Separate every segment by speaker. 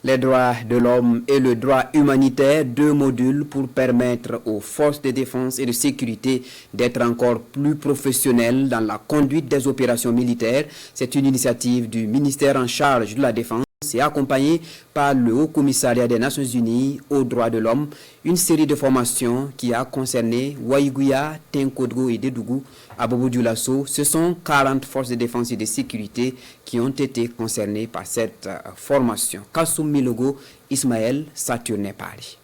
Speaker 1: Les droits de l'homme et le droit humanitaire, 2 modules pour permettre aux forces de défense et de sécurité d'être encore plus professionnelles dans la conduite des opérations militaires. C'est une initiative du ministère en charge de la Défense et accompagnée par le Haut Commissariat des Nations Unies aux droits de l'homme. Une série de formations qui a concerné Waïgouya, Tenkodgo et Dédougou à Bobo-Dioulasso. Ce sont 40 forces de défense et de sécurité qui ont été concernées par cette formation. Kassoum Milogo, Ismaël, Saturne Paris.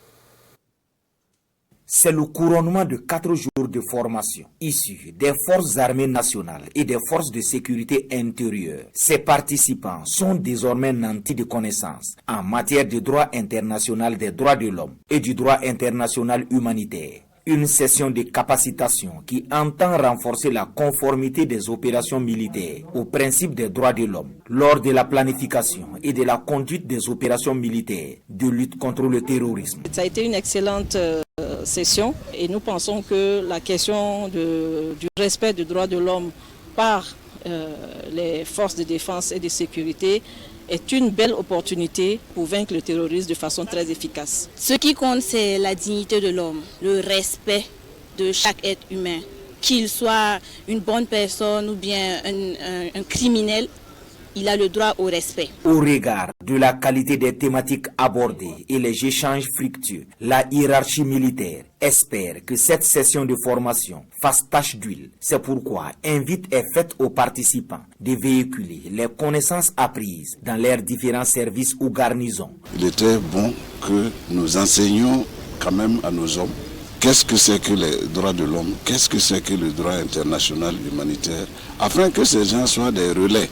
Speaker 2: C'est le couronnement de 4 jours de formation issus des forces armées nationales et des forces de sécurité intérieure. Ces participants sont désormais nantis de connaissances en matière de droit international des droits de l'homme et du droit international humanitaire. Une session de capacitation qui entend renforcer la conformité des opérations militaires aux principes des droits de l'homme lors de la planification et de la conduite des opérations militaires de lutte contre le terrorisme.
Speaker 3: Ça a été une excellente session et nous pensons que la question du respect des droits de l'homme par les forces de défense et de sécurité est une belle opportunité pour vaincre le terrorisme de façon très efficace.
Speaker 4: Ce qui compte, c'est la dignité de l'homme, le respect de chaque être humain, qu'il soit une bonne personne ou bien un criminel. Il a le droit au respect.
Speaker 2: Au regard de la qualité des thématiques abordées et les échanges fructueux, la hiérarchie militaire espère que cette session de formation fasse tache d'huile. C'est pourquoi invite est faite aux participants de véhiculer les connaissances apprises dans leurs différents services ou garnisons.
Speaker 5: Il était bon que nous enseignions quand même à nos hommes qu'est-ce que c'est que les droits de l'homme, qu'est-ce que c'est que le droit international humanitaire, afin que ces gens soient des relais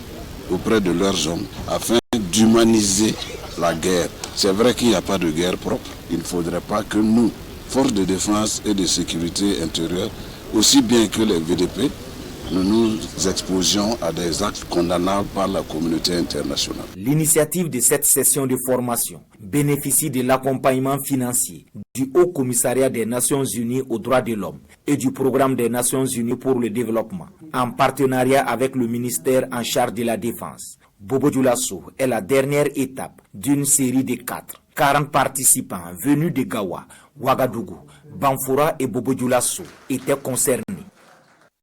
Speaker 5: auprès de leurs hommes, afin d'humaniser la guerre. C'est vrai qu'il n'y a pas de guerre propre. Il ne faudrait pas que nous, forces de défense et de sécurité intérieure, aussi bien que les VDP, nous nous exposions à des actes condamnables par la communauté internationale.
Speaker 2: L'initiative de cette session de formation bénéficie de l'accompagnement financier du Haut Commissariat des Nations Unies aux droits de l'homme et du Programme des Nations Unies pour le développement, en partenariat avec le ministère en charge de la Défense. Bobo-Dioulasso est la dernière étape d'une série de 4. 40 participants venus de Gawa, Ouagadougou, Banfora et Bobo-Dioulasso étaient concernés